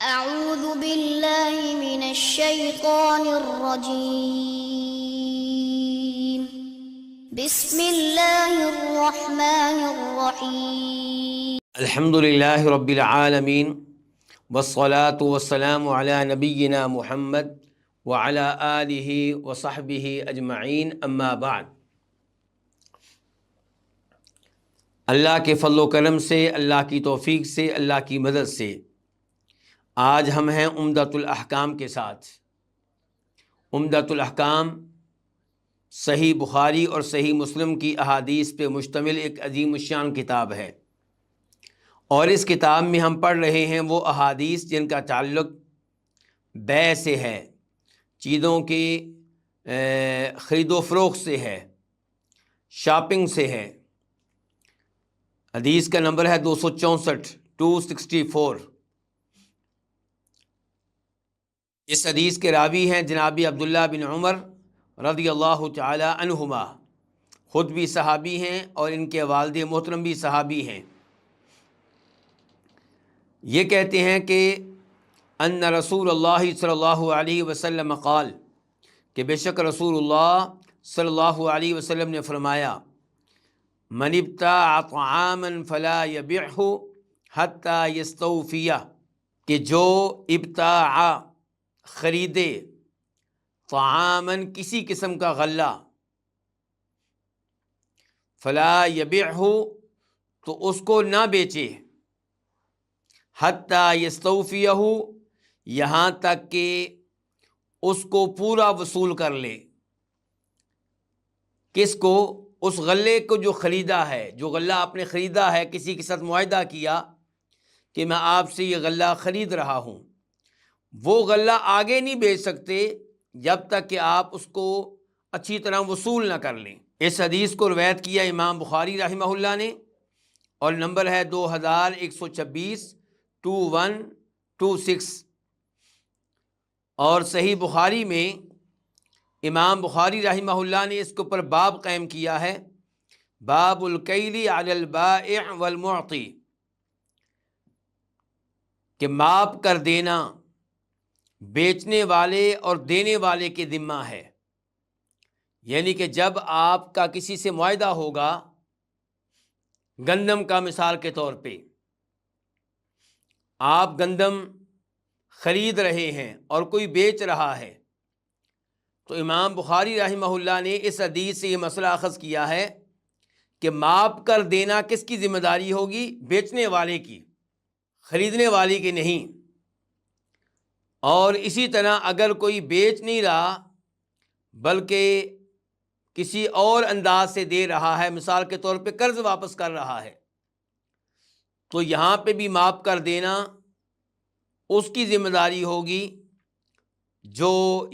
اعوذ باللہ من الشیطان الرجیم بسم اللہ الرحمن الرحیم الحمد للہ رب العالمین والصلاة والسلام علی نبینا محمد وعلی آلہ وصحبہ اجمعین اما بعد۔ اللہ کے فضل و کرم سے، اللہ کی توفیق سے، اللہ کی مدد سے آج ہم ہیں عمدۃ الاحکام کے ساتھ۔ عمدۃ الاحکام صحیح بخاری اور صحیح مسلم کی احادیث پہ مشتمل ایک عظیم الشان کتاب ہے، اور اس کتاب میں ہم پڑھ رہے ہیں وہ احادیث جن کا تعلق بیع سے ہے، چیزوں کی خرید و فروخت سے ہے، شاپنگ سے ہے۔ حدیث کا نمبر ہے 264 اس حدیث کے راوی ہیں جناب عبداللہ بن عمر رضی اللہ تعالی عنہما، خود بھی صحابی ہیں اور ان کے والد محترم بھی صحابی ہیں۔ یہ کہتے ہیں کہ ان رسول اللہ صلی اللہ علیہ وسلم قال، کہ بے شک رسول اللہ صلی اللہ علیہ وسلم نے فرمایا، من ابتاع طعاما فلا یبعہ حتی یستوفیہ، کہ جو ابتاع خریدے طعاما کسی قسم کا غلہ، فلا یبعہ تو اس کو نہ بیچے، حتی یستوفیہ یہاں تک کہ اس کو پورا وصول کر لے۔ کس کو؟ اس غلے کو جو خریدا ہے، جو غلہ آپ نے خریدا ہے، کسی کے ساتھ معاہدہ کیا کہ میں آپ سے یہ غلہ خرید رہا ہوں، وہ غلہ آگے نہیں بیچ سکتے جب تک کہ آپ اس کو اچھی طرح وصول نہ کر لیں۔ اس حدیث کو روایت کیا امام بخاری رحمہ اللہ نے، اور نمبر ہے 2126 اور صحیح بخاری میں امام بخاری رحمہ اللہ نے اس کے اوپر باب قائم کیا ہے، باب الکیل علی البائع والمعطی، کہ ماپ کر دینا بیچنے والے اور دینے والے کے ذمہ ہے۔ یعنی کہ جب آپ کا کسی سے معاہدہ ہوگا، گندم کا مثال کے طور پہ آپ گندم خرید رہے ہیں اور کوئی بیچ رہا ہے، تو امام بخاری رحمہ اللہ نے اس حدیث سے یہ مسئلہ اخذ کیا ہے کہ ماپ کر دینا کس کی ذمہ داری ہوگی؟ بیچنے والے کی، خریدنے والی کی نہیں۔ اور اسی طرح اگر کوئی بیچ نہیں رہا بلکہ کسی اور انداز سے دے رہا ہے، مثال کے طور پہ قرض واپس کر رہا ہے، تو یہاں پہ بھی ماپ کر دینا اس کی ذمہ داری ہوگی جو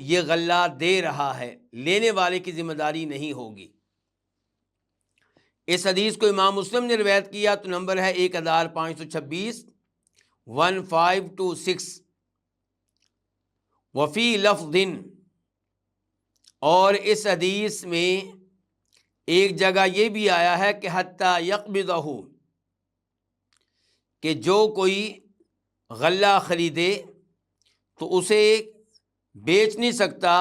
یہ غلہ دے رہا ہے، لینے والے کی ذمہ داری نہیں ہوگی۔ اس حدیث کو امام مسلم نے روایت کیا، تو نمبر ہے 1526 وفی لفظ، اور اس حدیث میں ایک جگہ یہ بھی آیا ہے کہ حتی یقبضہ، کہ جو کوئی غلہ خریدے تو اسے بیچ نہیں سکتا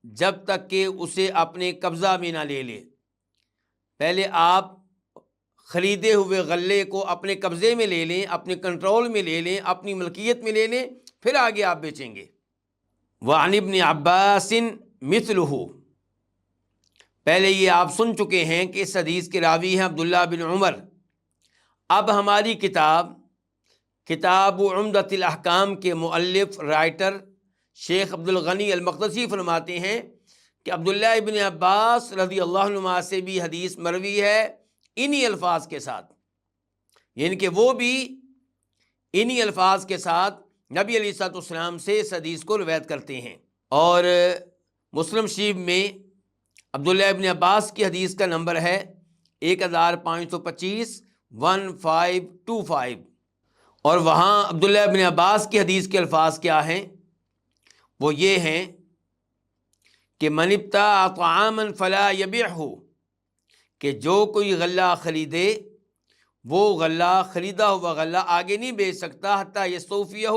جب تک کہ اسے اپنے قبضہ میں نہ لے لے۔ پہلے آپ خریدے ہوئے غلے کو اپنے قبضے میں لے لیں، اپنے کنٹرول میں لے لیں، اپنی ملکیت میں لے لیں، پھر آگے آپ بیچیں گے۔ وعن ابن عباس مثلہ، پہلے یہ آپ سن چکے ہیں کہ اس حدیث کے راوی ہیں عبداللہ بن عمر۔ اب ہماری کتاب عمدۃ الاحکام کے مؤلف رائٹر شیخ عبد الغنی المقدسی فرماتے ہیں کہ عبداللہ ابن عباس رضی اللہ عنہما سے بھی حدیث مروی ہے انہی الفاظ کے ساتھ، یعنی کہ وہ بھی انہی الفاظ کے ساتھ نبی علیہ الصلوۃ والسلام سے اس حدیث کو روایت کرتے ہیں۔ اور مسلم شریف میں عبداللہ ابن عباس کی حدیث کا نمبر ہے 1525 اور وہاں عبداللہ ابن عباس کی حدیث کے الفاظ کیا ہیں؟ وہ یہ ہیں کہ من ابتاع طعاما فلا یبعہ، کہ جو کوئی غلہ خریدے وہ غلہ خریدا ہوا غلہ آگے نہیں بیچ سکتا حتیٰ یستوفیہ،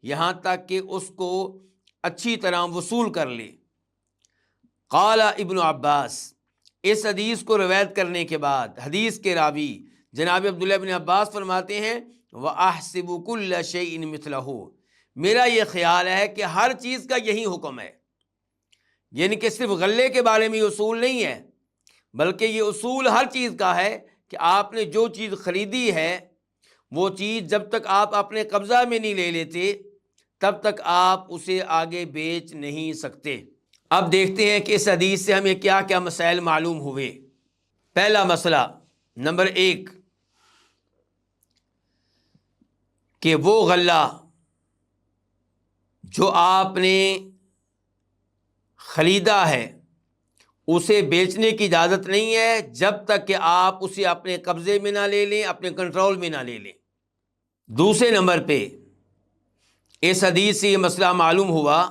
یہاں تک کہ اس کو اچھی طرح وصول کر لے۔ قال ابن عباس، اس حدیث کو روایت کرنے کے بعد حدیث کے راوی جناب عبداللہ ابن عباس فرماتے ہیں وَأَحْسِبُ كُلَّ شَيْءٍ مِثْلَهُ، میرا یہ خیال ہے کہ ہر چیز کا یہی حکم ہے، یعنی کہ صرف غلے کے بارے میں یہ اصول نہیں ہے، بلکہ یہ اصول ہر چیز کا ہے کہ آپ نے جو چیز خریدی ہے وہ چیز جب تک آپ اپنے قبضہ میں نہیں لے لیتے تب تک آپ اسے آگے بیچ نہیں سکتے۔ اب دیکھتے ہیں کہ اس حدیث سے ہمیں کیا کیا مسائل معلوم ہوئے۔ پہلا مسئلہ نمبر 1 کہ وہ غلہ جو آپ نے خریدا ہے اسے بیچنے کی اجازت نہیں ہے جب تک کہ آپ اسے اپنے قبضے میں نہ لے لیں، اپنے کنٹرول میں نہ لے لیں۔ دوسرے نمبر پہ اس حدیث سے یہ مسئلہ معلوم ہوا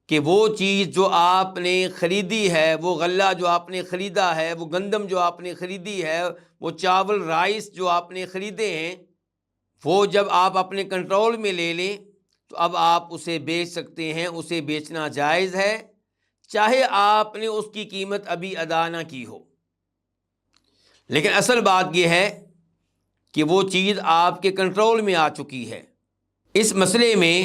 کہ وہ چیز جو آپ نے خریدی ہے، وہ غلہ جو آپ نے خریدا ہے، وہ گندم جو آپ نے خریدی ہے، وہ چاول رائس جو آپ نے خریدے ہیں، وہ جب آپ اپنے کنٹرول میں لے لیں تو اب آپ اسے بیچ سکتے ہیں، اسے بیچنا جائز ہے، چاہے آپ نے اس کی قیمت ابھی ادا نہ کی ہو۔ لیکن اصل بات یہ ہے کہ وہ چیز آپ کے کنٹرول میں آ چکی ہے۔ اس مسئلے میں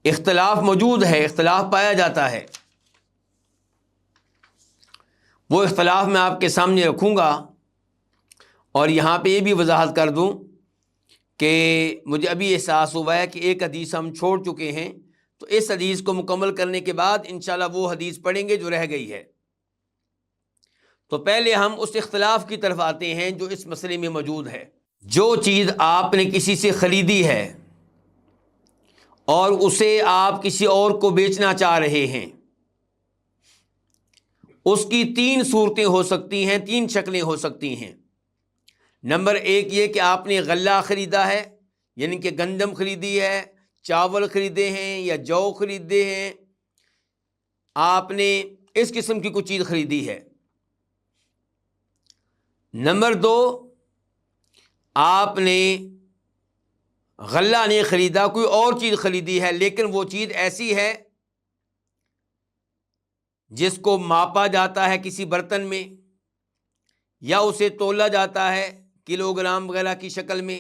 اختلاف موجود ہے، اختلاف پایا جاتا ہے، وہ اختلاف میں آپ کے سامنے رکھوں گا، اور یہاں پہ یہ بھی وضاحت کر دوں کہ مجھے ابھی احساس ہوا ہے کہ ایک حدیث ہم چھوڑ چکے ہیں، تو اس حدیث کو مکمل کرنے کے بعد انشاءاللہ وہ حدیث پڑھیں گے جو رہ گئی ہے۔ تو پہلے ہم اس اختلاف کی طرف آتے ہیں جو اس مسئلے میں موجود ہے۔ جو چیز آپ نے کسی سے خریدی ہے اور اسے آپ کسی اور کو بیچنا چاہ رہے ہیں، اس کی 3 صورتیں ہو سکتی ہیں، 3 شکلیں ہو سکتی ہیں۔ نمبر 1 یہ کہ آپ نے غلہ خریدا ہے، یعنی کہ گندم خریدی ہے، چاول خریدے ہیں یا جو خریدے ہیں، آپ نے اس قسم کی کوئی چیز خریدی ہے۔ نمبر 2 آپ نے غلہ نہیں خریدا، کوئی اور چیز خریدی ہے، لیکن وہ چیز ایسی ہے جس کو ماپا جاتا ہے کسی برتن میں، یا اسے تولا جاتا ہے کلو گرام وغیرہ کی شکل میں،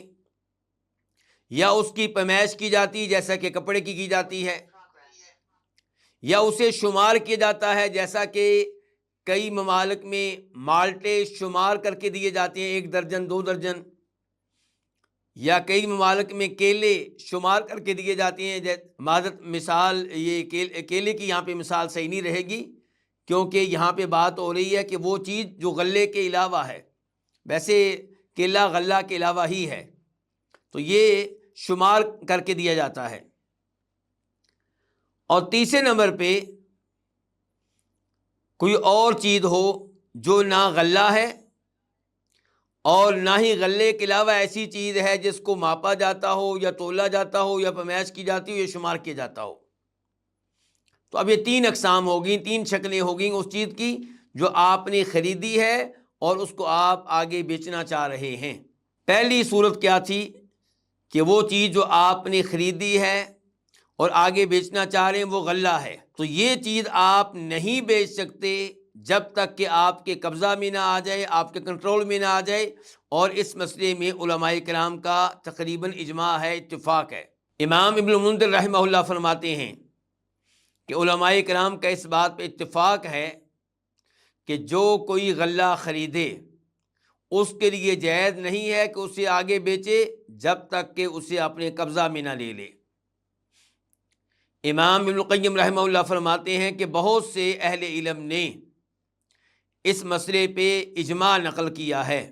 یا اس کی پیمائش کی جاتی ہے جیسا کہ کپڑے کی جاتی ہے، یا اسے شمار کیا جاتا ہے جیسا کہ کئی ممالک میں مالٹے شمار کر کے دیے جاتے ہیں، 1 درجن 2 درجن، یا کئی ممالک میں کیلے شمار کر کے دیے جاتے ہیں۔ معذرت مثال یہ کیلے کی یہاں پہ مثال صحیح نہیں رہے گی، کیونکہ یہاں پہ بات ہو رہی ہے کہ وہ چیز جو غلے کے علاوہ ہے، ویسے کیلا غلہ کے علاوہ ہی ہے، تو یہ شمار کر کے دیا جاتا ہے۔ اور تیسرے نمبر پہ کوئی اور چیز ہو جو نہ غلہ ہے اور نہ ہی غلے کے علاوہ ایسی چیز ہے جس کو ماپا جاتا ہو یا تولا جاتا ہو یا پیمائش کی جاتی ہو یا شمار کیا جاتا ہو۔ تو اب یہ 3 اقسام ہوگی، 3 شکلیں ہوگی اس چیز کی جو آپ نے خریدی ہے اور اس کو آپ آگے بیچنا چاہ رہے ہیں۔ پہلی صورت کیا تھی کہ وہ چیز جو آپ نے خریدی ہے اور آگے بیچنا چاہ رہے ہیں وہ غلہ ہے، تو یہ چیز آپ نہیں بیچ سکتے جب تک کہ آپ کے قبضہ میں نہ آ جائے، آپ کے کنٹرول میں نہ آ جائے، اور اس مسئلے میں علماء کرام کا تقریباً اجماع ہے، اتفاق ہے۔ امام ابن المنذر رحمہ اللہ فرماتے ہیں کہ علماء کرام کا اس بات پہ اتفاق ہے کہ جو کوئی غلہ خریدے اس کے لیے جائز نہیں ہے کہ اسے آگے بیچے جب تک کہ اسے اپنے قبضہ میں نہ لے لے۔ امام ابن القیم رحمہ اللہ فرماتے ہیں کہ بہت سے اہل علم نے اس مسئلے پہ اجماع نقل کیا ہے۔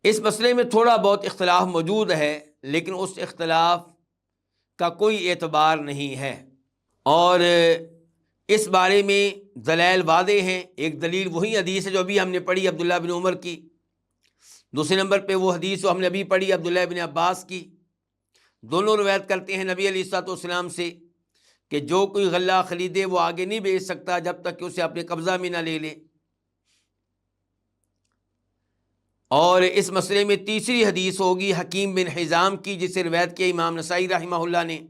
اس مسئلے میں تھوڑا بہت اختلاف موجود ہے، لیکن اس اختلاف کا کوئی اعتبار نہیں ہے، اور اس بارے میں دلائل واضح ہیں۔ ایک دلیل وہی حدیث ہے جو ابھی ہم نے پڑھی عبداللہ بن عمر کی، دوسرے نمبر پہ وہ حدیث جو ہم نے ابھی پڑھی عبداللہ بن عباس کی، دونوں روایت کرتے ہیں نبی علیہ الصلوۃ والسلام سے کہ جو کوئی غلہ خریدے وہ آگے نہیں بیچ سکتا جب تک کہ اسے اپنے قبضہ میں نہ لے لے۔ اور اس مسئلے میں تیسری حدیث ہوگی حکیم بن حزام کی، جسے روایت کیا امام نسائی رحمہ اللہ نے۔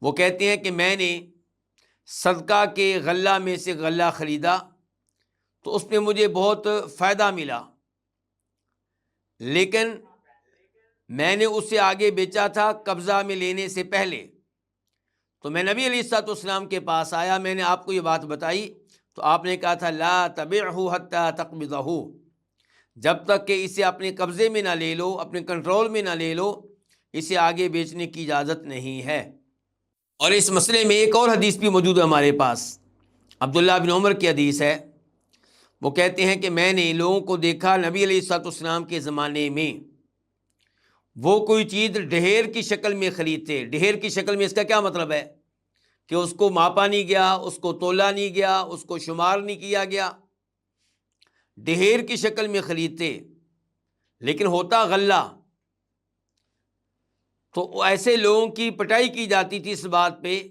وہ کہتے ہیں کہ میں نے صدقہ کے غلہ میں سے غلہ خریدا تو اس میں مجھے بہت فائدہ ملا، لیکن میں نے اس سے آگے بیچا تھا قبضہ میں لینے سے پہلے۔ تو میں نبی علیہ الصلوۃ والسلام کے پاس آیا، میں نے آپ کو یہ بات بتائی تو آپ نے کہا تھا لا تبعہ حتی تقبضہ، جب تک کہ اسے اپنے قبضے میں نہ لے لو، اپنے کنٹرول میں نہ لے لو، اسے آگے بیچنے کی اجازت نہیں ہے۔ اور اس مسئلے میں ایک اور حدیث بھی موجود ہے ہمارے پاس، عبداللہ بن عمر کی حدیث ہے۔ وہ کہتے ہیں کہ میں نے لوگوں کو دیکھا نبی علیہ الصلوۃ والسلام کے زمانے میں، وہ کوئی چیز ڈھیر کی شکل میں خریدتے۔ ڈھیر کی شکل میں اس کا کیا مطلب ہے؟ کہ اس کو ماپا نہیں گیا، اس کو تولا نہیں گیا، اس کو شمار نہیں کیا گیا، ڈھیر کی شکل میں خریدتے، لیکن ہوتا غلہ۔ تو ایسے لوگوں کی پٹائی کی جاتی تھی اس بات پہ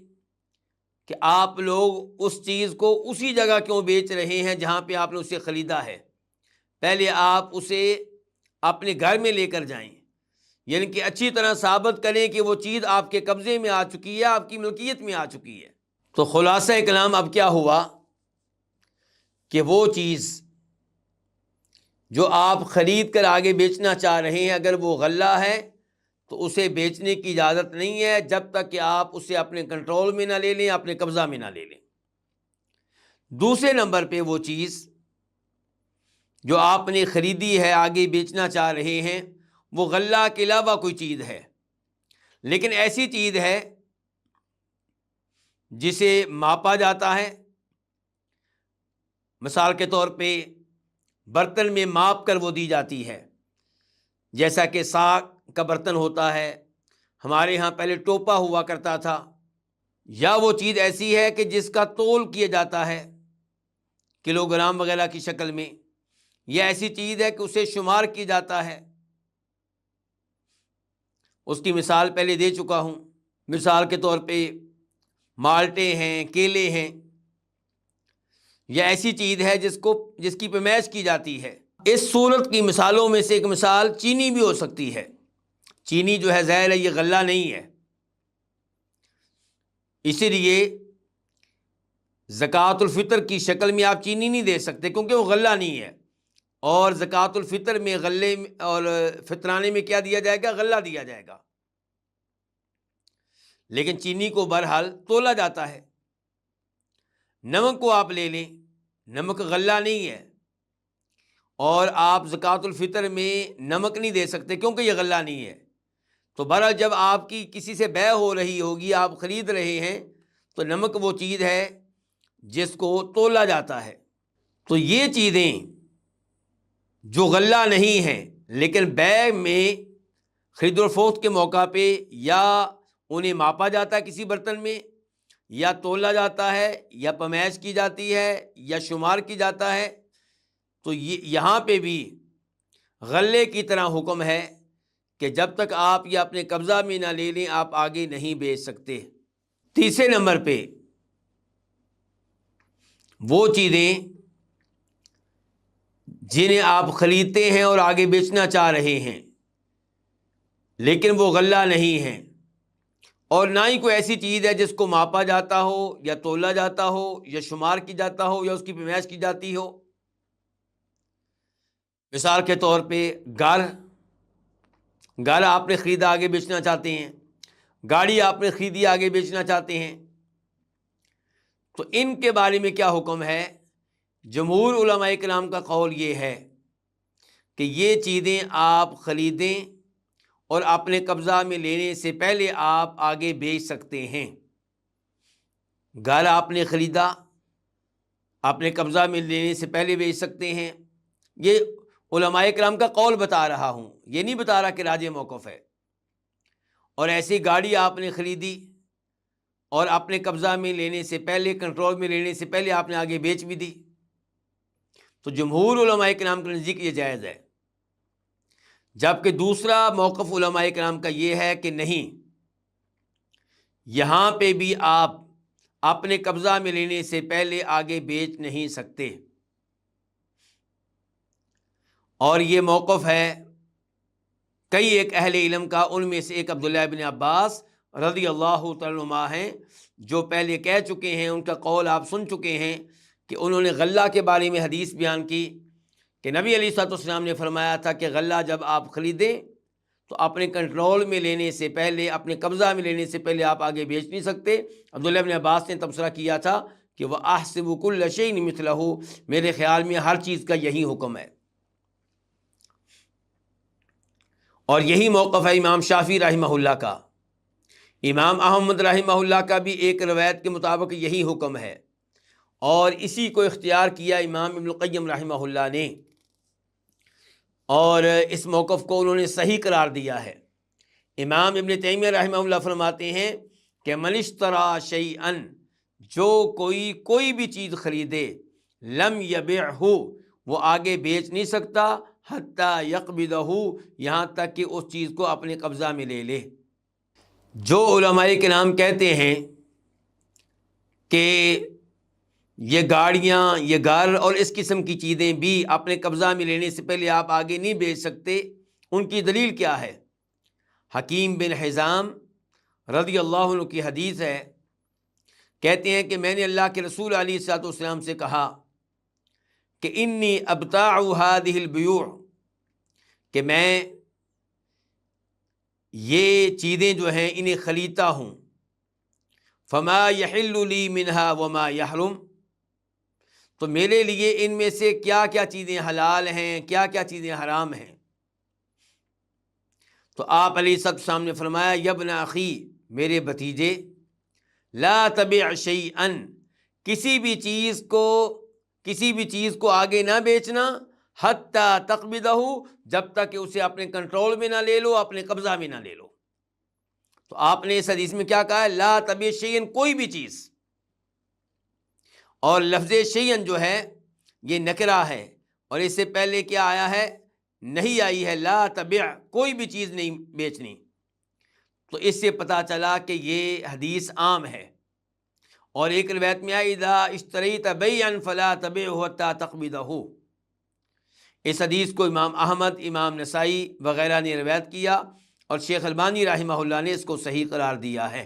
کہ آپ لوگ اس چیز کو اسی جگہ کیوں بیچ رہے ہیں جہاں پہ آپ نے اسے خریدا ہے، پہلے آپ اسے اپنے گھر میں لے کر جائیں، یعنی کہ اچھی طرح ثابت کریں کہ وہ چیز آپ کے قبضے میں آ چکی ہے، آپ کی ملکیت میں آ چکی ہے۔ تو خلاصہ کلام اب کیا ہوا کہ وہ چیز جو آپ خرید کر آگے بیچنا چاہ رہے ہیں، اگر وہ غلہ ہے تو اسے بیچنے کی اجازت نہیں ہے جب تک کہ آپ اسے اپنے کنٹرول میں نہ لے لیں، اپنے قبضہ میں نہ لے لیں۔ دوسرے نمبر پہ وہ چیز جو آپ نے خریدی ہے، آگے بیچنا چاہ رہے ہیں، وہ غلہ کے علاوہ کوئی چیز ہے، لیکن ایسی چیز ہے جسے ماپا جاتا ہے۔ مثال کے طور پہ برتن میں ماپ کر وہ دی جاتی ہے، جیسا کہ ساگ کا برتن ہوتا ہے، ہمارے ہاں پہلے ٹوپا ہوا کرتا تھا، یا وہ چیز ایسی ہے کہ جس کا تول کیا جاتا ہے کلو گرام وغیرہ کی شکل میں، یا ایسی چیز ہے کہ اسے شمار کیا جاتا ہے۔ اس کی مثال پہلے دے چکا ہوں، مثال کے طور پہ مالٹے ہیں، کیلے ہیں، یا ایسی چیز ہے جس کی پیمائش کی جاتی ہے۔ اس صورت کی مثالوں میں سے ایک مثال چینی بھی ہو سکتی ہے۔ چینی جو ہے ظاہر ہے یہ غلہ نہیں ہے، اسی لیے زکوٰۃ الفطر کی شکل میں آپ چینی نہیں دے سکتے کیونکہ وہ غلہ نہیں ہے، اور زکوٰۃ الفطر میں غلے اور فطرانے میں کیا دیا جائے گا؟ غلہ دیا جائے گا۔ لیکن چینی کو بہرحال تولا جاتا ہے۔ نمک کو آپ لے لیں، نمک غلہ نہیں ہے، اور آپ زکوٰۃ الفطر میں نمک نہیں دے سکتے کیونکہ یہ غلہ نہیں ہے۔ تو بہرحال جب آپ کی کسی سے بیع ہو رہی ہوگی، آپ خرید رہے ہیں، تو نمک وہ چیز ہے جس کو تولا جاتا ہے۔ تو یہ چیزیں جو غلہ نہیں ہیں لیکن بیع میں خرید و فروخت کے موقع پہ یا انہیں ماپا جاتا ہے کسی برتن میں، یا تولا جاتا ہے، یا پیمائش کی جاتی ہے، یا شمار کی جاتا ہے، تو یہاں پہ بھی غلے کی طرح حکم ہے کہ جب تک آپ یہ اپنے قبضہ میں نہ لے لیں آپ آگے نہیں بیچ سکتے۔ تیسرے نمبر پہ وہ چیزیں جنہیں آپ خریدتے ہیں اور آگے بیچنا چاہ رہے ہیں لیکن وہ غلہ نہیں ہیں، اور نہ ہی کوئی ایسی چیز ہے جس کو ماپا جاتا ہو، یا تولا جاتا ہو، یا شمار کی جاتا ہو، یا اس کی پیمائش کی جاتی ہو۔ مثال کے طور پہ گھر آپ نے خریدا آگے بیچنا چاہتے ہیں، گاڑی آپ نے خریدی آگے بیچنا چاہتے ہیں، تو ان کے بارے میں کیا حکم ہے؟ جمہور علماء کرام کا قول یہ ہے کہ یہ چیزیں آپ خریدیں اور اپنے قبضہ میں لینے سے پہلے آپ آگے بیچ سکتے ہیں۔ گھر آپ نے خریدا، اپنے قبضہ میں لینے سے پہلے بیچ سکتے ہیں۔ یہ علماء کرام کا قول بتا رہا ہوں، یہ نہیں بتا رہا کہ راجح موقف ہے۔ اور ایسی گاڑی آپ نے خریدی اور اپنے قبضہ میں لینے سے پہلے، کنٹرول میں لینے سے پہلے آپ نے آگے بیچ بھی دی، تو جمہور علماء کرام کے نزدیک یہ جائز ہے۔ جبکہ دوسرا موقف علماء کرام کا یہ ہے کہ نہیں، یہاں پہ بھی آپ اپنے قبضہ میں لینے سے پہلے آگے بیچ نہیں سکتے، اور یہ موقف ہے کئی ایک اہل علم کا، ان میں سے ایک عبداللہ بن عباس رضی اللہ تعالیٰ عنہ ہیں، جو پہلے کہہ چکے ہیں، ان کا قول آپ سن چکے ہیں کہ انہوں نے غلہ کے بارے میں حدیث بیان کی کہ نبی علیہ الصلوۃ والسلام نے فرمایا تھا کہ غلہ جب آپ خریدیں تو اپنے کنٹرول میں لینے سے پہلے، اپنے قبضہ میں لینے سے پہلے آپ آگے بیچ نہیں سکتے۔ عبداللہ بن عباس نے تبصرہ کیا تھا کہ وہ احسب کل شیء مثلہ، میرے خیال میں ہر چیز کا یہی حکم ہے۔ اور یہی موقف ہے امام شافعی رحمہ اللہ کا، امام احمد رحمہ اللہ کا بھی ایک روایت کے مطابق یہی حکم ہے، اور اسی کو اختیار کیا امام ابن القیم رحمہ اللہ نے، اور اس موقف کو انہوں نے صحیح قرار دیا ہے۔ امام ابن تیمیہ رحمہ اللہ فرماتے ہیں کہ من اشترى شیئا، جو کوئی بھی چیز خریدے، لم یبعہ، وہ آگے بیچ نہیں سکتا، حتی یقبضہ، یہاں تک کہ اس چیز کو اپنے قبضہ میں لے لے۔ جو علماء کرام کہتے ہیں کہ یہ گاڑیاں، یہ گھر اور اس قسم کی چیزیں بھی اپنے قبضہ میں لینے سے پہلے آپ آگے نہیں بیچ سکتے، ان کی دلیل کیا ہے؟ حکیم بن حزام رضی اللہ عنہ کی حدیث ہے، کہتے ہیں کہ میں نے اللہ کے رسول علیہ الصلوۃ والسلام سے کہا کہ انی ابتاع هذه البیوع، کہ میں یہ چیزیں جو ہیں انہیں خریدتا ہوں، فما یحل لی منہا وما یحرم، تو میرے لیے ان میں سے کیا کیا چیزیں حلال ہیں، کیا کیا چیزیں حرام ہیں۔ تو آپ علیہ السلام نے فرمایا یا ابن اخی، میرے بھتیجے، لا تبع شیئا، کسی بھی چیز کو آگے نہ بیچنا، حتی تقبضہ، جب تک کہ اسے اپنے کنٹرول میں نہ لے لو، اپنے قبضہ میں نہ لے لو۔ تو آپ نے اس حدیث میں کیا کہا ہے؟ لا تبع شیئا، کوئی بھی چیز، اور لفظ شیئا جو ہے یہ نکرہ ہے، اور اس سے پہلے کیا آیا ہے؟ نہیں آئی ہے، لا تبع، کوئی بھی چیز نہیں بیچنی۔ تو اس سے پتہ چلا کہ یہ حدیث عام ہے۔ اور ایک روایت میں آئی اذا اشتریت بیعا فلا تبعه حتی تقبضہ، اس حدیث کو امام احمد، امام نسائی وغیرہ نے روایت کیا، اور شیخ البانی رحمہ اللہ نے اس کو صحیح قرار دیا ہے۔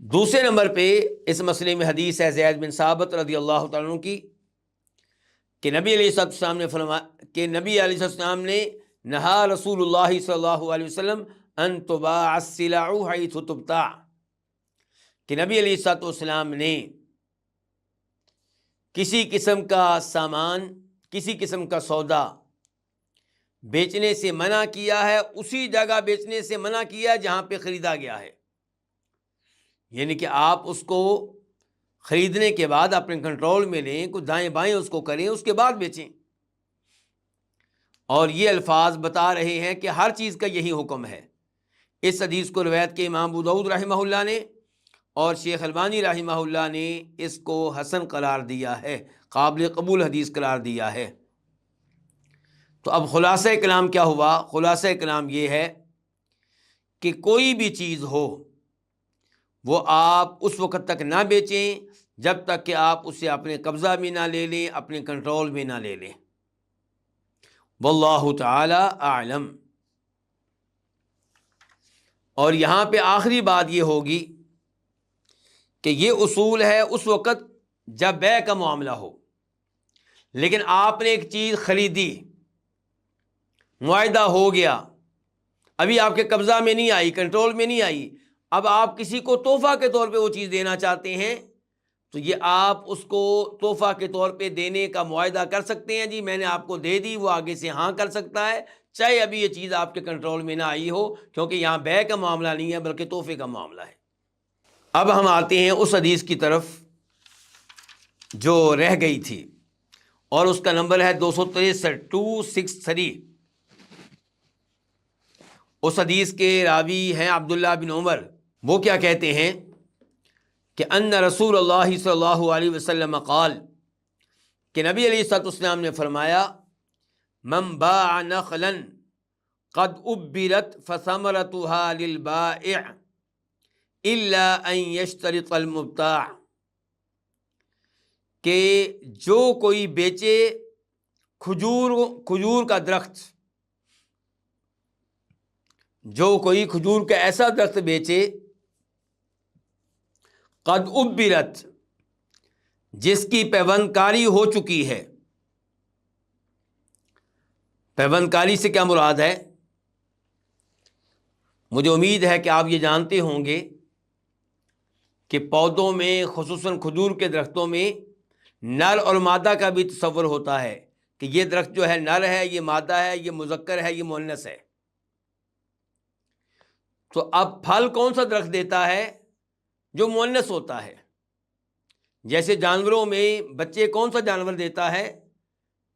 دوسرے نمبر پہ اس مسئلے میں حدیث ہے زید بن ثابت رضی اللہ تعالیٰ عنہ کی، کہ نبی علیہ السلام نے فرمایا کہ نبی علیہ السلام نے نہا رسول اللہ صلی اللہ علیہ وسلم ان تباع السلع حیث تبتاع، کہ نبی علیہ السلام نے کسی قسم کا سامان، کسی قسم کا سودا بیچنے سے منع کیا ہے، اسی جگہ بیچنے سے منع کیا ہے جہاں پہ خریدا گیا ہے، یعنی کہ آپ اس کو خریدنے کے بعد اپنے کنٹرول میں لیں، کچھ دائیں بائیں اس کو کریں، اس کے بعد بیچیں۔ اور یہ الفاظ بتا رہے ہیں کہ ہر چیز کا یہی حکم ہے۔ اس حدیث کو روایت کے امام ابو داؤد رحمہ اللہ نے اور شیخ البانی رحمہ اللہ نے اس کو حسن قرار دیا ہے، قابل قبول حدیث قرار دیا ہے۔ تو اب خلاصہ کلام کیا ہوا؟ خلاصہ کلام یہ ہے کہ کوئی بھی چیز ہو وہ آپ اس وقت تک نہ بیچیں جب تک کہ آپ اسے اپنے قبضہ میں نہ لے لیں، اپنے کنٹرول میں نہ لے لیں۔ واللہ تعالی اعلم۔ اور یہاں پہ آخری بات یہ ہوگی کہ یہ اصول ہے اس وقت جب بیع کا معاملہ ہو، لیکن آپ نے ایک چیز خریدی، معاہدہ ہو گیا، ابھی آپ کے قبضہ میں نہیں آئی، کنٹرول میں نہیں آئی، اب آپ کسی کو تحفہ کے طور پہ وہ چیز دینا چاہتے ہیں، تو یہ آپ اس کو تحفہ کے طور پہ دینے کا معاہدہ کر سکتے ہیں، جی میں نے آپ کو دے دی، وہ آگے سے ہاں کر سکتا ہے، چاہے ابھی یہ چیز آپ کے کنٹرول میں نہ آئی ہو، کیونکہ یہاں بیع کا معاملہ نہیں ہے بلکہ تحفے کا معاملہ ہے۔ اب ہم آتے ہیں اس حدیث کی طرف جو رہ گئی تھی، اور اس کا نمبر ہے 263 اس حدیث کے راوی ہیں عبداللہ بن عمر۔ وہ کیا کہتے ہیں کہ ان رسول اللہ صلی اللہ علیہ وسلم قال، کہ نبی علیہ الصلوۃ والسلام نے فرمایا من باع نخلا قد ابرت فثمرتها للبائع الا ان یشترط المبتاع، کہ جو کوئی بیچے کھجور کا درخت، جو کوئی کھجور کا ایسا درخت بیچے قد ابرت، جس کی پیوند کاری ہو چکی ہے۔ پیوند کاری سے کیا مراد ہے؟ مجھے امید ہے کہ آپ یہ جانتے ہوں گے کہ پودوں میں، خصوصاً کھجور کے درختوں میں نر اور مادہ کا بھی تصور ہوتا ہے کہ یہ درخت جو ہے نر ہے، یہ مادہ ہے، یہ مذکر ہے، یہ مؤنث ہے۔ تو اب پھل کون سا درخت دیتا ہے؟ جو مؤنث ہوتا ہے۔ جیسے جانوروں میں بچے کون سا جانور دیتا ہے؟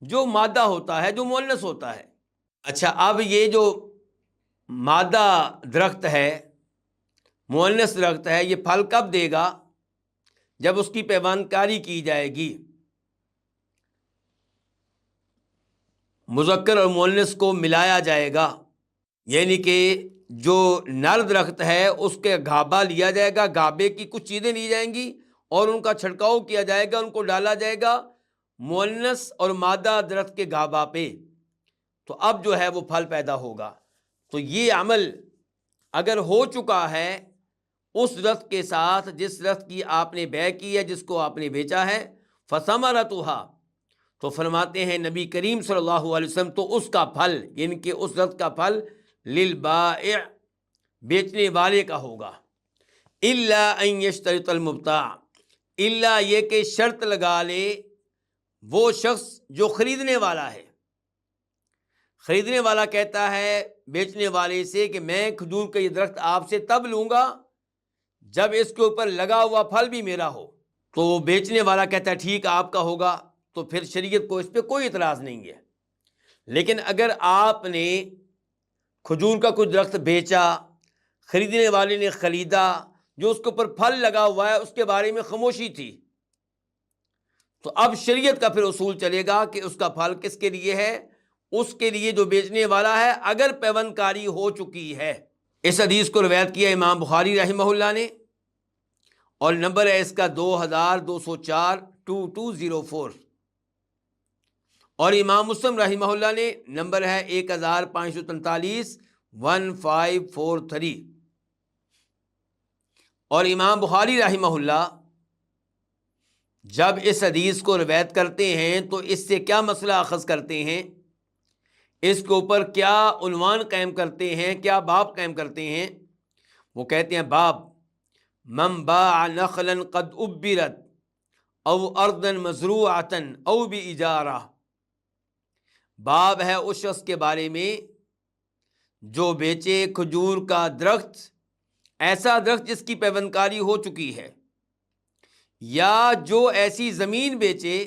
جو مادہ ہوتا ہے، جو مؤنث ہوتا ہے۔ اچھا، اب یہ جو مادہ درخت ہے، مؤنث درخت ہے، یہ پھل کب دے گا؟ جب اس کی پیوند کاری کی جائے گی، مذکر اور مؤنث کو ملایا جائے گا، یعنی کہ جو نر درخت ہے اس کے گھابا لیا جائے گا، گھابے کی کچھ چیزیں لی جائیں گی اور ان کا چھڑکاؤ کیا جائے گا، ان کو ڈالا جائے گا مؤنث اور مادہ درخت کے گھابا پہ، تو اب جو ہے وہ پھل پیدا ہوگا۔ تو یہ عمل اگر ہو چکا ہے اس درخت کے ساتھ جس درخت کی آپ نے بیع کی ہے، جس کو آپ نے بیچا ہے، فثمرتها، تو فرماتے ہیں نبی کریم صلی اللہ علیہ وسلم، تو اس کا پھل، یعنی کہ اس درخت کا پھل للبائع، بیچنے والے کا ہوگا، الا ان یشترط المبتاع، الا یہ کہ شرط لگا لے وہ شخص جو خریدنے والا ہے۔ خریدنے والا کہتا ہے بیچنے والے سے کہ میں کھجور کا یہ درخت آپ سے تب لوں گا جب اس کے اوپر لگا ہوا پھل بھی میرا ہو۔ تو بیچنے والا کہتا ہے ٹھیک آپ کا ہوگا، تو پھر شریعت کو اس پہ کوئی اعتراض نہیں ہے۔ لیکن اگر آپ نے کھجور کا کوئی درخت بیچا، خریدنے والے نے خریدا، جو اس کے اوپر پھل لگا ہوا ہے اس کے بارے میں خاموشی تھی، تو اب شریعت کا پھر اصول چلے گا کہ اس کا پھل کس کے لیے ہے؟ اس کے لیے جو بیچنے والا ہے، اگر پیوند کاری ہو چکی ہے۔ اس حدیث کو روایت کیا امام بخاری رحمہ اللہ نے، اور نمبر ہے اس کا 2204 2204، اور امام مسلم رحمہ اللہ نے نمبر ہے 1543 1543، اور امام بخاری رحمہ اللہ جب اس حدیث کو روایت کرتے ہیں تو اس سے کیا مسئلہ اخذ کرتے ہیں، اس کے اوپر کیا عنوان قائم کرتے ہیں، کیا باب قائم کرتے ہیں؟ وہ کہتے ہیں باب من باع نخلا قد ابرت او ارضا مزروعتا او باجارہ، باب ہے اس شخص کے بارے میں جو بیچے کھجور کا درخت، ایسا درخت جس کی پیوند کاری ہو چکی ہے، یا جو ایسی زمین بیچے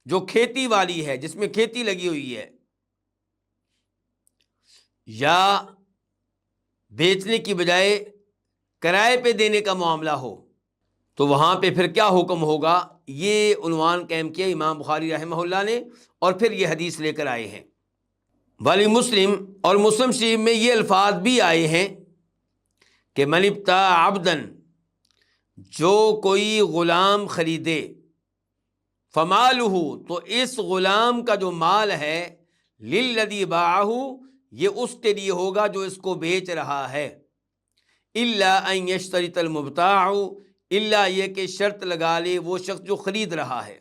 جو کھیتی والی ہے، جس میں کھیتی لگی ہوئی ہے، یا بیچنے کی بجائے کرائے پہ دینے کا معاملہ ہو، تو وہاں پہ پھر کیا حکم ہوگا؟ یہ عنوان قائم کیا امام بخاری رحمہ اللہ نے، اور پھر یہ حدیث لے کر آئے ہیں۔ ولی مسلم، اور مسلم شریف میں یہ الفاظ بھی آئے ہیں کہ من ابتاع عبدن، جو کوئی غلام خریدے، فمالہ، تو اس غلام کا جو مال ہے، للذی باعہ، یہ اس کے لیے ہوگا جو اس کو بیچ رہا ہے، الا ان یشترط المبتاع، الا یہ کہ شرط لگا لے وہ شخص جو خرید رہا ہے۔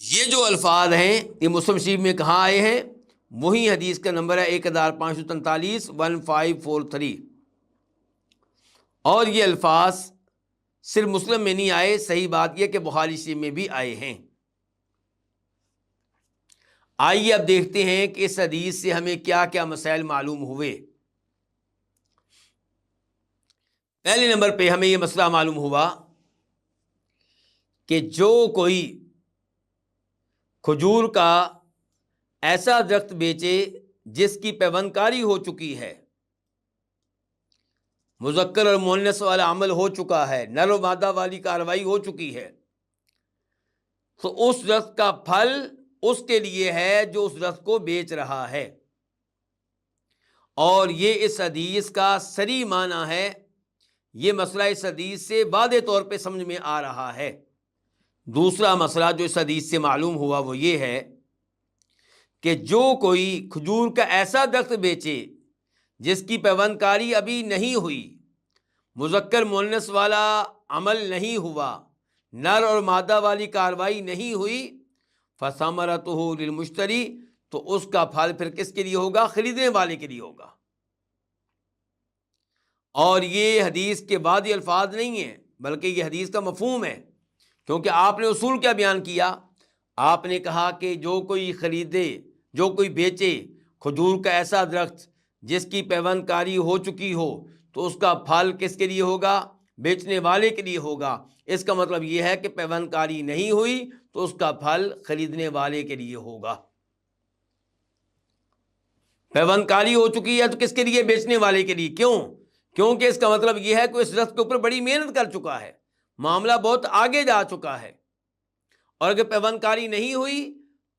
یہ جو الفاظ ہیں یہ مسلم شریف میں کہاں آئے ہیں؟ وہی حدیث کا نمبر ہے 1543 1543، اور یہ الفاظ صرف مسلم میں نہیں آئے، صحیح بات یہ کہ بخاری شریف میں بھی آئے ہیں۔ آئیے اب دیکھتے ہیں کہ اس حدیث سے ہمیں کیا کیا مسائل معلوم ہوئے۔ پہلے نمبر پہ ہمیں یہ مسئلہ معلوم ہوا کہ جو کوئی کھجور کا ایسا درخت بیچے جس کی پیوند کاری ہو چکی ہے، مذکر اور مؤنث والا عمل ہو چکا ہے، نر و مادہ والی کارروائی ہو چکی ہے، تو اس درخت کا پھل اس کے لیے ہے جو اس درخت کو بیچ رہا ہے، اور یہ اس حدیث کا صریح معنی ہے، یہ مسئلہ اس حدیث سے واضح طور پہ سمجھ میں آ رہا ہے۔ دوسرا مسئلہ جو اس حدیث سے معلوم ہوا وہ یہ ہے کہ جو کوئی کھجور کا ایسا درخت بیچے جس کی پیوند کاری ابھی نہیں ہوئی، مذکر مؤنث والا عمل نہیں ہوا، نر اور مادہ والی کاروائی نہیں ہوئی، فثمرتہ للمشتری، تو اس کا پھل پھر کس کے لیے ہوگا؟ خریدنے والے کے لیے ہوگا۔ اور یہ حدیث کے بعد یہ الفاظ نہیں ہیں، بلکہ یہ حدیث کا مفہوم ہے، کیونکہ آپ نے اصول کیا بیان کیا؟ آپ نے کہا کہ جو کوئی خریدے، جو کوئی بیچے کھجور کا ایسا درخت جس کی پیوند کاری ہو چکی ہو، تو اس کا پھل کس کے لیے ہوگا؟ بیچنے والے کے لیے ہوگا۔ اس کا مطلب یہ ہے کہ پیوند کاری نہیں ہوئی تو اس کا پھل خریدنے والے کے لیے ہوگا۔ پیوند کاری ہو چکی ہے تو کس کے لیے؟ بیچنے والے کے لیے۔ کیوں؟ کیونکہ اس کا مطلب یہ ہے کہ اس درخت کے اوپر بڑی محنت کر چکا ہے، معاملہ بہت آگے جا چکا ہے، اور اگر پیوند کاری نہیں ہوئی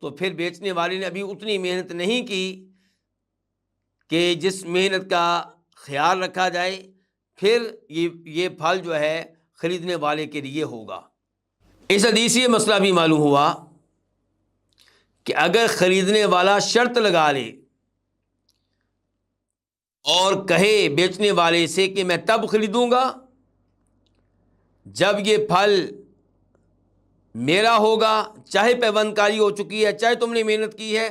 تو پھر بیچنے والے نے ابھی اتنی محنت نہیں کی کہ جس محنت کا خیال رکھا جائے، پھر یہ پھل جو ہے خریدنے والے کے لیے ہوگا۔ اس حدیث سے یہ مسئلہ بھی معلوم ہوا کہ اگر خریدنے والا شرط لگا لے اور کہے بیچنے والے سے کہ میں تب خریدوں گا جب یہ پھل میرا ہوگا، چاہے پیوند کاری ہو چکی ہے، چاہے تم نے محنت کی ہے،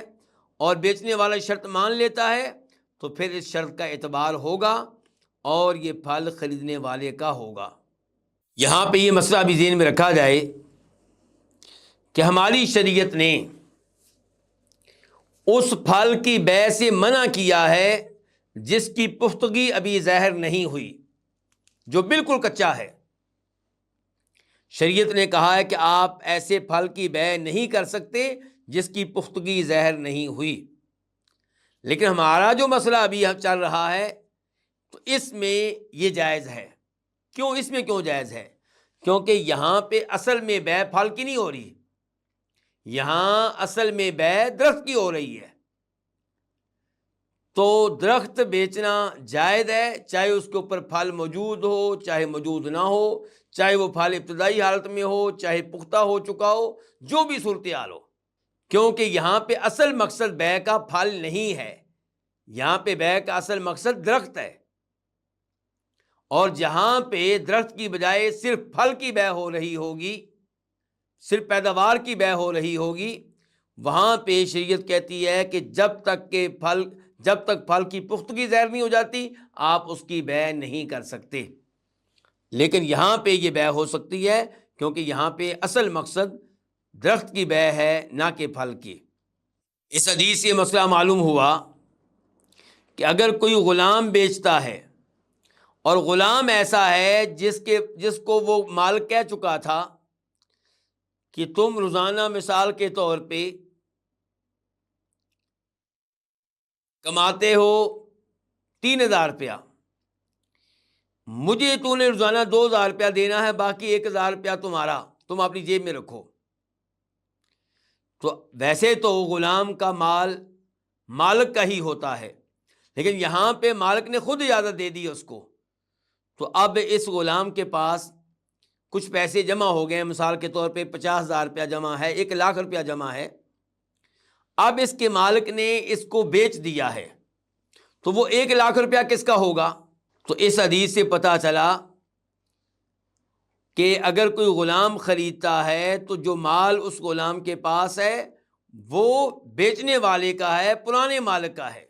اور بیچنے والا شرط مان لیتا ہے، تو پھر اس شرط کا اعتبار ہوگا اور یہ پھل خریدنے والے کا ہوگا۔ یہاں پہ یہ مسئلہ بھی ذہن میں رکھا جائے کہ ہماری شریعت نے اس پھل کی بیع سے منع کیا ہے جس کی پختگی ابھی ظاہر نہیں ہوئی، جو بالکل کچا ہے۔ شریعت نے کہا ہے کہ آپ ایسے پھل کی بیع نہیں کر سکتے جس کی پختگی ظاہر نہیں ہوئی۔ لیکن ہمارا جو مسئلہ ابھی چل رہا ہے تو اس میں یہ جائز ہے۔ کیوں؟ اس میں کیوں جائز ہے؟ کیونکہ یہاں پہ اصل میں بیع پھل کی نہیں ہو رہی، یہاں اصل میں بیع درخت کی ہو رہی ہے۔ تو درخت بیچنا جائز ہے، چاہے اس کے اوپر پھل موجود ہو چاہے موجود نہ ہو، چاہے وہ پھل ابتدائی حالت میں ہو چاہے پختہ ہو چکا ہو، جو بھی صورتحال ہو، کیونکہ یہاں پہ اصل مقصد بیع کا پھل نہیں ہے، یہاں پہ بیع کا اصل مقصد درخت ہے۔ اور جہاں پہ درخت کی بجائے صرف پھل کی بیع ہو رہی ہوگی، صرف پیداوار کی بیع ہو رہی ہوگی، وہاں پہ شریعت کہتی ہے کہ جب تک پھل کی پختگی ظاہر نہیں ہو جاتی آپ اس کی بیع نہیں کر سکتے۔ لیکن یہاں پہ یہ بیع ہو سکتی ہے کیونکہ یہاں پہ اصل مقصد درخت کی بیع ہے نہ کہ پھل کی۔ اس حدیث سے مسئلہ معلوم ہوا کہ اگر کوئی غلام بیچتا ہے اور غلام ایسا ہے جس کو وہ مالک کہہ چکا تھا کہ تم روزانہ مثال کے طور پہ کماتے ہو 3000 روپیہ، مجھے تو نے روزانہ 2000 روپیہ دینا ہے، باقی 1000 روپیہ تمہارا، تم اپنی جیب میں رکھو۔ تو ویسے تو غلام کا مال مالک کا ہی ہوتا ہے، لیکن یہاں پہ مالک نے خود اجازت دے دی اس کو، تو اب اس غلام کے پاس کچھ پیسے جمع ہو گئے، مثال کے طور پہ 50,000 روپیہ جمع ہے، 1,00,000 روپیہ جمع ہے۔ اب اس کے مالک نے اس کو بیچ دیا ہے، تو وہ 1,00,000 روپیہ کس کا ہوگا؟ تو اس حدیث سے پتہ چلا کہ اگر کوئی غلام خریدتا ہے تو جو مال اس غلام کے پاس ہے وہ بیچنے والے کا ہے، پرانے مالک کا ہے،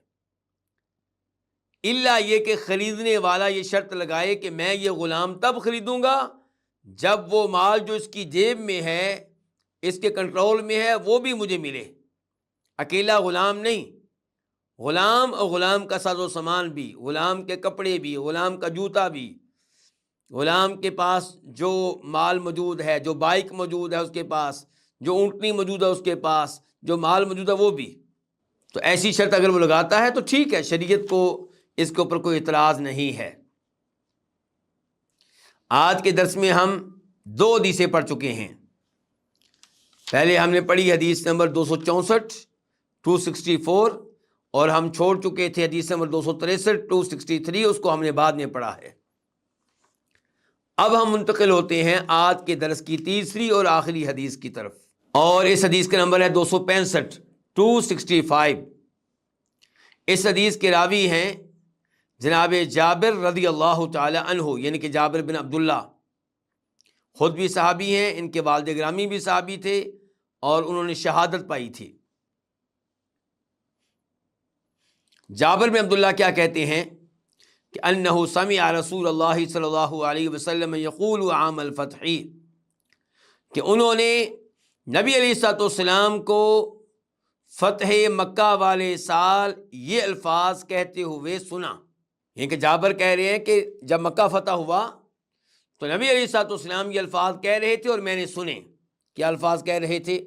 الا یہ کہ خریدنے والا یہ شرط لگائے کہ میں یہ غلام تب خریدوں گا جب وہ مال جو اس کی جیب میں ہے، اس کے کنٹرول میں ہے، وہ بھی مجھے ملے، اکیلا غلام نہیں، غلام اور غلام کا ساز و سامان بھی، غلام کے کپڑے بھی، غلام کا جوتا بھی، غلام کے پاس جو مال موجود ہے، جو بائک موجود ہے اس کے پاس، جو اونٹنی موجود ہے اس کے پاس، جو مال موجود ہے وہ بھی۔ تو ایسی شرط اگر وہ لگاتا ہے تو ٹھیک ہے، شریعت کو اس کے اوپر کوئی اعتراض نہیں ہے۔ آج کے درس میں ہم 2 حدیثیں پڑھ چکے ہیں۔ پہلے ہم نے پڑھی حدیث نمبر 264 264، اور ہم چھوڑ چکے تھے حدیث نمبر 263 263، اس کو ہم نے بعد میں پڑھا ہے۔ اب ہم منتقل ہوتے ہیں آج کے درس کی تیسری اور آخری حدیث کی طرف، اور اس حدیث کا نمبر ہے 265۔ 265۔ اس حدیث کے راوی ہیں جناب جابر رضی اللہ تعالی عنہ، یعنی کہ جابر بن عبداللہ، خود بھی صحابی ہیں، ان کے والد گرامی بھی صحابی تھے اور انہوں نے شہادت پائی تھی۔ جابر بن عبداللہ کیا کہتے ہیں کہ انہ سمع رسول اللہ صلی اللہ علیہ وسلم یقول عام الفتح، کہ انہوں نے نبی علیہ الصلوۃ والسلام کو فتح مکہ والے سال یہ الفاظ کہتے ہوئے سنا۔ یعنی کہ جابر کہہ رہے ہیں کہ جب مکہ فتح ہوا تو نبی علیہ الصلوۃ والسلام یہ الفاظ کہہ رہے تھے اور میں نے سنے۔ کیا الفاظ کہہ رہے تھے؟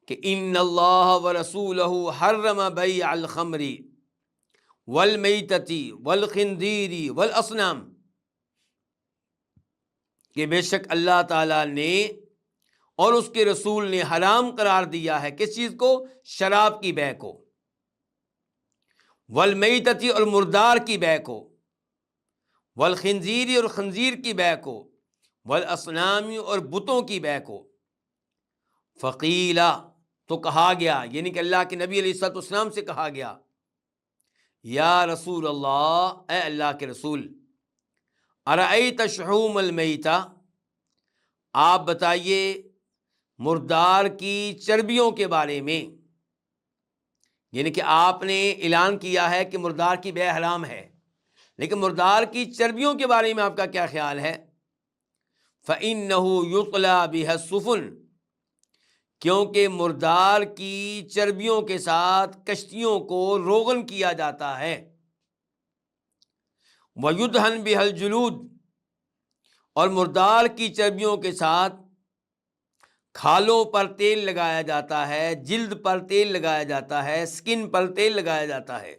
کہ ان اللہ ورسولہ حرم بیع الخمر والمیتۃ والخنزیر والاصنام، کہ بے شک اللہ تعالیٰ نے اور اس کے رسول نے حرام قرار دیا ہے کس چیز کو؟ شراب کی بیع کو، والمیتۃ اور مردار کی بیع کو، والخنزیر اور خنزیر کی بیع کو، والاصنام اور بتوں کی بیع کو۔ فقیلا، تو کہا گیا، یعنی کہ اللہ کے نبی علیہ الصلوۃ والسلام سے کہا گیا، یا رسول اللہ، اے اللہ کے رسول، ارأیت شحوم المیتہ، آپ بتائیے مردار کی چربیوں کے بارے میں۔ یعنی کہ آپ نے اعلان کیا ہے کہ مردار کی بیع حرام ہے، لیکن مردار کی چربیوں کے بارے میں آپ کا کیا خیال ہے؟ فَإِنَّهُ يُطْلَى بِهَا السُّفُنُ، کیونکہ مردار کی چربیوں کے ساتھ کشتیوں کو روغن کیا جاتا ہے۔ وَيُدْهَنْ بِهَا الْجُلُودُ، اور مردار کی چربیوں کے ساتھ کھالوں پر تیل لگایا جاتا ہے، جلد پر تیل لگایا جاتا ہے، سکن پر تیل لگایا جاتا ہے۔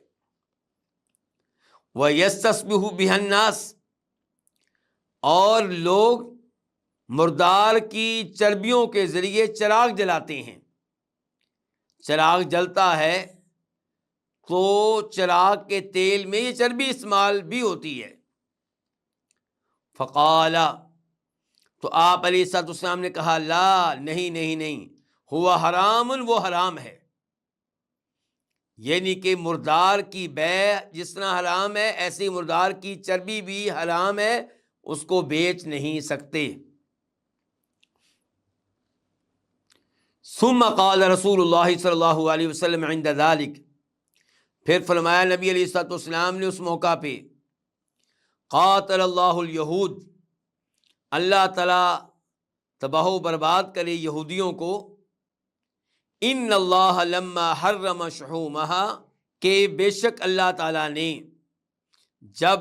وَيَسْتَصْبِحُ بِهَا النَّاسُ، اور لوگ مردار کی چربیوں کے ذریعے چراغ جلاتے ہیں۔ چراغ جلتا ہے تو چراغ کے تیل میں یہ چربی استعمال بھی ہوتی ہے۔ فقال، تو آپ علیہ الصلوۃ والسلام نے کہا، لا، نہیں، ہوا حرام، وہ حرام ہے۔ یعنی کہ مردار کی بیع جس طرح حرام ہے، ایسی مردار کی چربی بھی حرام ہے، اس کو بیچ نہیں سکتے۔ ثم قال رسول اللہ صلی اللہ علیہ وسلم عند ذلك، پھر فرمایا نبی علیہ الصلوۃ والسلام نے اس موقع پہ، قاتل اللہ الیہود، اللہ تعالیٰ تباہ و برباد کرے یہودیوں کو، ان اللہ لما حرم شحومہا، کہ بے شک اللہ تعالیٰ نے جب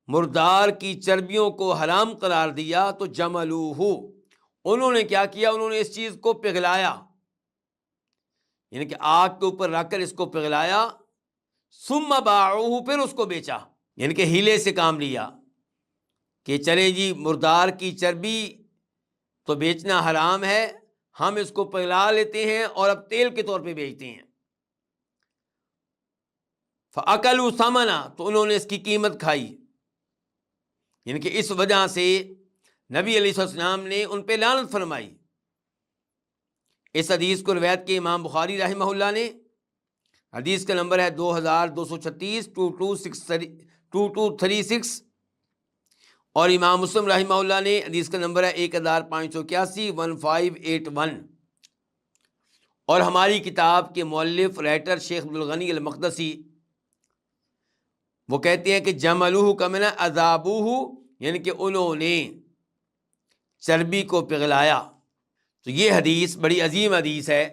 مردار کی چربیوں کو حرام قرار دیا تو جملوہ، انہوں نے کیا کیا؟ انہوں نے اس چیز کو پگھلایا، یعنی کہ آگ کے اوپر رکھ کر اس کو پگھلایا، ثم باعوہ، پھر اس کو بیچا، یعنی کہ ہیلے سے کام لیا کہ چلے جی مردار کی چربی تو بیچنا حرام ہے، ہم اس کو پگھلا لیتے ہیں اور اب تیل کے طور پہ بیچتے ہیں۔ فَأَكَلُوا ثَمَنًا، تو انہوں نے اس کی قیمت کھائی، یعنی کہ اس وجہ سے نبی علیہ السلام نے ان پہ لعنت فرمائی۔ اس حدیث کو روایت کے امام بخاری رحمہ اللہ نے، حدیث کا نمبر ہے 2236 2236، اور امام مسلم رحمہ اللہ نے حدیث کا نمبر ہے 1581 1581، اور ہماری کتاب کے مؤلف رائٹر شیخ عبدالغنی المقدسی وہ کہتے ہیں کہ جملوہ کا معنی عذابوہ، یعنی کہ انہوں نے چربی کو پگھلایا۔ تو یہ حدیث بڑی عظیم حدیث ہے۔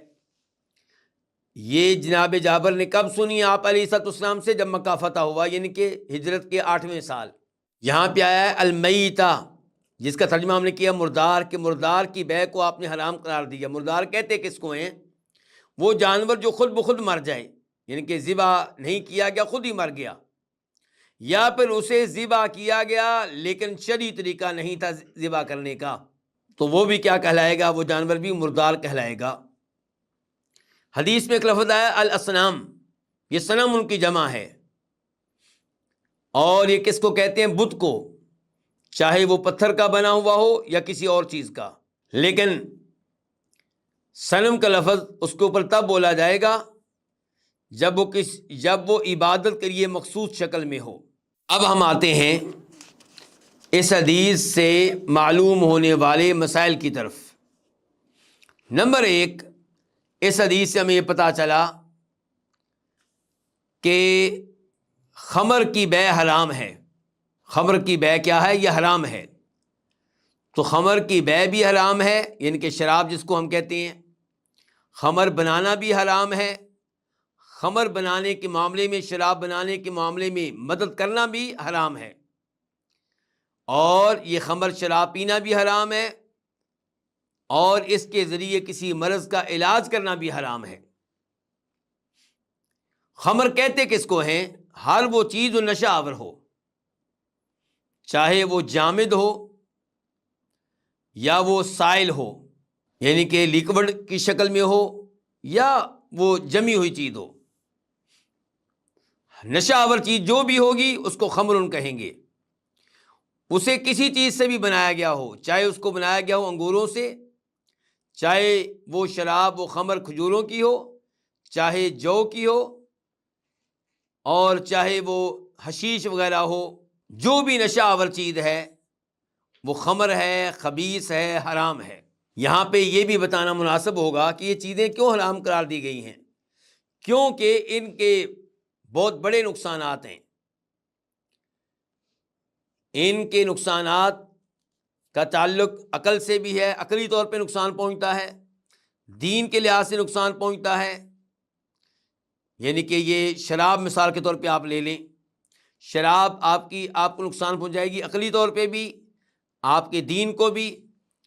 یہ جناب جابر نے کب سنی آپ علیہ الصلوۃ والسلام سے؟ جب مکہ فتح ہوا، یعنی کہ ہجرت کے 8ویں سال۔ یہاں پہ آیا ہے المیتہ، جس کا ترجمہ ہم نے کیا مردار، کہ مردار کی بیع کو آپ نے حرام قرار دیا۔ مردار کہتے کس کو ہیں؟ وہ جانور جو خود بخود مر جائے، یعنی کہ ذبح نہیں کیا گیا، خود ہی مر گیا، یا پھر اسے ذبح کیا گیا لیکن شرعی طریقہ نہیں تھا ذبح کرنے کا، تو وہ بھی کیا کہلائے گا؟ وہ جانور بھی مردار کہلائے گا۔ حدیث میں ایک لفظ آیا الاصنام، یہ صنم ان کی جمع ہے، اور یہ کس کو کہتے ہیں؟ بت کو، چاہے وہ پتھر کا بنا ہوا ہو یا کسی اور چیز کا۔ لیکن صنم کا لفظ اس کے اوپر تب بولا جائے گا جب وہ عبادت کے لیے مخصوص شکل میں ہو۔ اب ہم آتے ہیں اس حدیث سے معلوم ہونے والے مسائل کی طرف۔ نمبر 1، اس حدیث سے ہمیں یہ پتہ چلا کہ خمر کی بیع حرام ہے۔ خمر کی بیع کیا ہے؟ یہ حرام ہے۔ تو خمر کی بیع بھی حرام ہے، یعنی کہ شراب جس کو ہم کہتے ہیں۔ خمر بنانا بھی حرام ہے۔ خمر بنانے کے معاملے میں، شراب بنانے کے معاملے میں مدد کرنا بھی حرام ہے، اور یہ خمر شراب پینا بھی حرام ہے، اور اس کے ذریعے کسی مرض کا علاج کرنا بھی حرام ہے۔ خمر کہتے کس کو ہیں؟ ہر وہ چیز جو نشہ آور ہو، چاہے وہ جامد ہو یا وہ سائل ہو، یعنی کہ لیکوڈ کی شکل میں ہو یا وہ جمی ہوئی چیز ہو۔ نشہ آور چیز جو بھی ہوگی اس کو خمرن کہیں گے۔ اسے کسی چیز سے بھی بنایا گیا ہو، چاہے اس کو بنایا گیا ہو انگوروں سے، چاہے وہ شراب و خمر کھجوروں کی ہو، چاہے جو کی ہو، اور چاہے وہ حشیش وغیرہ ہو، جو بھی نشہ آور چیز ہے وہ خمر ہے، خبیث ہے، حرام ہے۔ یہاں پہ یہ بھی بتانا مناسب ہوگا کہ یہ چیزیں کیوں حرام قرار دی گئی ہیں، کیونکہ ان کے بہت بڑے نقصانات ہیں۔ ان کے نقصانات کا تعلق عقل سے بھی ہے، عقلی طور پہ نقصان پہنچتا ہے، دین کے لحاظ سے نقصان پہنچتا ہے۔ یعنی کہ یہ شراب مثال کے طور پہ آپ لے لیں، شراب آپ کو نقصان پہنچائے گی، عقلی طور پہ بھی، آپ کے دین کو بھی،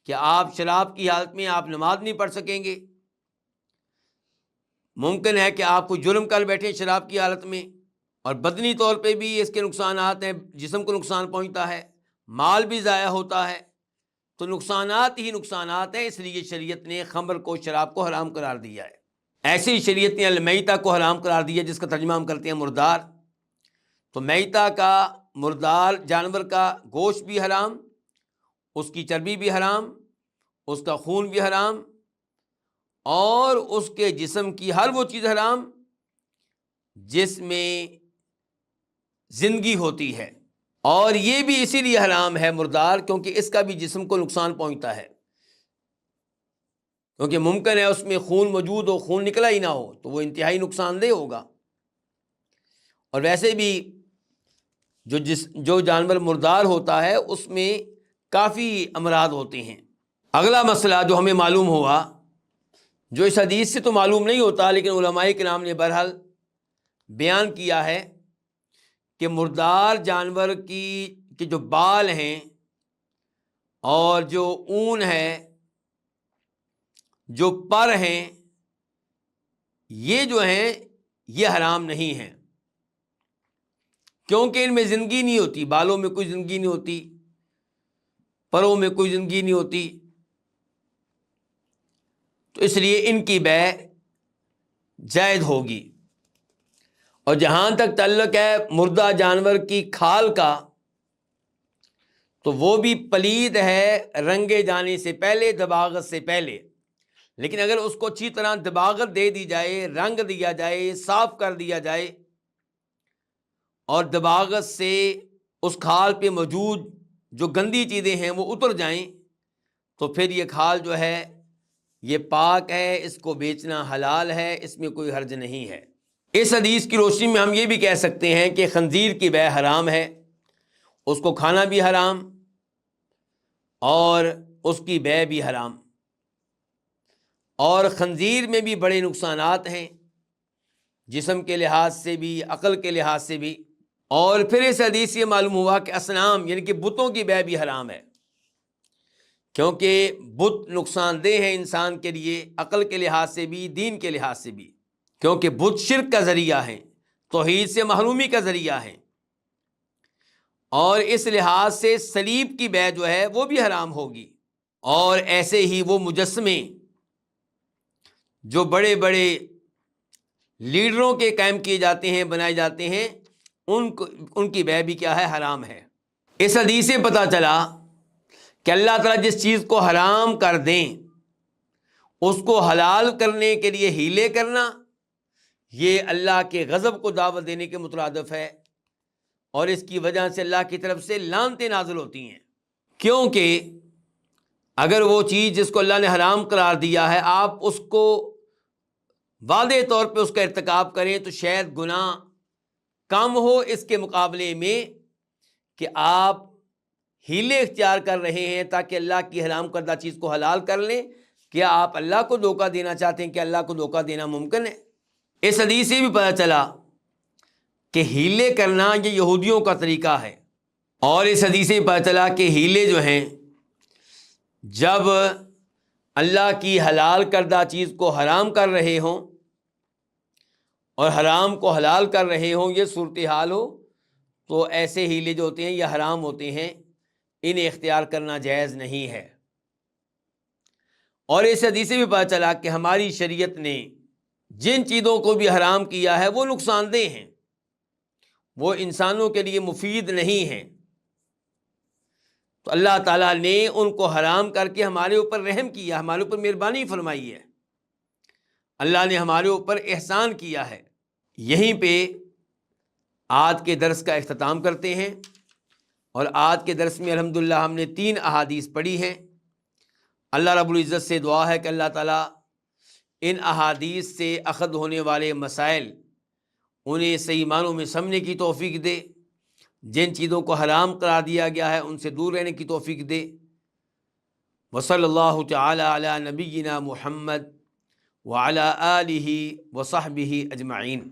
کہ آپ شراب کی حالت میں آپ نماز نہیں پڑھ سکیں گے۔ ممکن ہے کہ آپ کو جرم کر بیٹھے شراب کی حالت میں، اور بدنی طور پہ بھی اس کے نقصانات ہیں، جسم کو نقصان پہنچتا ہے، مال بھی ضائع ہوتا ہے۔ تو نقصانات ہی نقصانات ہیں، اس لیے شریعت نے خمر کو، شراب کو حرام قرار دیا ہے۔ ایسے ہی شریعت نے المیتہ کو حرام قرار دیا، جس کا ترجمہ ہم کرتے ہیں مردار۔ تو میتہ کا، مردار جانور کا گوشت بھی حرام، اس کی چربی بھی حرام، اس کا خون بھی حرام، اور اس کے جسم کی ہر وہ چیز حرام جس میں زندگی ہوتی ہے۔ اور یہ بھی اسی لیے حرام ہے مردار، کیونکہ اس کا بھی جسم کو نقصان پہنچتا ہے، کیونکہ ممکن ہے اس میں خون موجود ہو، خون نکلا ہی نہ ہو، تو وہ انتہائی نقصان دہ ہوگا۔ اور ویسے بھی جو جانور مردار ہوتا ہے اس میں کافی امراض ہوتے ہیں۔ اگلا مسئلہ جو ہمیں معلوم ہوا، جو اس حدیث سے تو معلوم نہیں ہوتا، لیکن علماء کرام نے بہرحال بیان کیا ہے کہ مردار جانور کے جو بال ہیں اور جو اون ہے، جو پر ہیں، یہ جو ہیں یہ حرام نہیں ہیں، کیونکہ ان میں زندگی نہیں ہوتی، بالوں میں کوئی زندگی نہیں ہوتی، پروں میں کوئی زندگی نہیں ہوتی، تو اس لیے ان کی بیع جائز ہوگی۔ اور جہاں تک تعلق ہے مردہ جانور کی کھال کا، تو وہ بھی پلید ہے رنگے جانے سے پہلے، دباغت سے پہلے، لیکن اگر اس کو اچھی طرح دباغت دے دی جائے، رنگ دیا جائے، صاف کر دیا جائے، اور دباغت سے اس کھال پہ موجود جو گندی چیزیں ہیں وہ اتر جائیں، تو پھر یہ کھال جو ہے یہ پاک ہے، اس کو بیچنا حلال ہے، اس میں کوئی حرج نہیں ہے۔ اس حدیث کی روشنی میں ہم یہ بھی کہہ سکتے ہیں کہ خنزیر کی بیع حرام ہے، اس کو کھانا بھی حرام اور اس کی بیع بھی حرام، اور خنزیر میں بھی بڑے نقصانات ہیں، جسم کے لحاظ سے بھی، عقل کے لحاظ سے بھی۔ اور پھر اس حدیث سے معلوم ہوا کہ اصنام یعنی کہ بتوں کی بیع بھی حرام ہے، کیونکہ بت نقصان دہ ہیں انسان کے لیے، عقل کے لحاظ سے بھی، دین کے لحاظ سے بھی، کیونکہ بت شرک کا ذریعہ ہیں، توحید سے محرومی کا ذریعہ ہیں، اور اس لحاظ سے صلیب کی بیع جو ہے وہ بھی حرام ہوگی۔ اور ایسے ہی وہ مجسمے جو بڑے بڑے لیڈروں کے قائم کیے جاتے ہیں، بنائے جاتے ہیں، ان کی بیع بھی کیا ہے؟ حرام ہے۔ اس حدیث سے پتہ چلا کہ اللہ تعالیٰ جس چیز کو حرام کر دیں اس کو حلال کرنے کے لیے ہیلے کرنا، یہ اللہ کے غضب کو دعوت دینے کے مترادف ہے، اور اس کی وجہ سے اللہ کی طرف سے لعنتیں نازل ہوتی ہیں، کیونکہ اگر وہ چیز جس کو اللہ نے حرام قرار دیا ہے آپ اس کو واضح طور پہ اس کا ارتکاب کریں تو شاید گناہ کم ہو اس کے مقابلے میں کہ آپ ہیلے اختیار کر رہے ہیں تاکہ اللہ کی حرام کردہ چیز کو حلال کر لیں۔ کیا آپ اللہ کو دھوکہ دینا چاہتے ہیں؟ کہ اللہ کو دھوکہ دینا ممکن ہے؟ اس حدیث سے بھی پتہ چلا کہ ہیلے کرنا یہ یہودیوں کا طریقہ ہے، اور اس حدیث سے بھی پتہ چلا کہ ہیلے جو ہیں جب اللہ کی حلال کردہ چیز کو حرام کر رہے ہوں اور حرام کو حلال کر رہے ہوں، یہ صورتحال ہو، تو ایسے ہیلے جو ہوتے ہیں یہ حرام ہوتے ہیں، انہیں اختیار کرنا جائز نہیں ہے۔ اور اس حدیث سے بھی پتہ چلا کہ ہماری شریعت نے جن چیزوں کو بھی حرام کیا ہے وہ نقصان دہ ہیں، وہ انسانوں کے لیے مفید نہیں ہیں، تو اللہ تعالیٰ نے ان کو حرام کر کے ہمارے اوپر رحم کیا، ہمارے اوپر مہربانی فرمائی ہے، اللہ نے ہمارے اوپر احسان کیا ہے۔ یہیں پہ آج کے درس کا اختتام کرتے ہیں، اور آج کے درس میں الحمدللہ ہم نے 3 احادیث پڑھی ہیں۔ اللہ رب العزت سے دعا ہے کہ اللہ تعالیٰ ان احادیث سے اخذ ہونے والے مسائل انہیں صحیح معنوں میں سمجھنے کی توفیق دے، جن چیزوں کو حرام قرار دیا گیا ہے ان سے دور رہنے کی توفیق دے۔ وصلی اللہ تعالی علی نبینا محمد وعلی آلہ وصحبہ اجمعین۔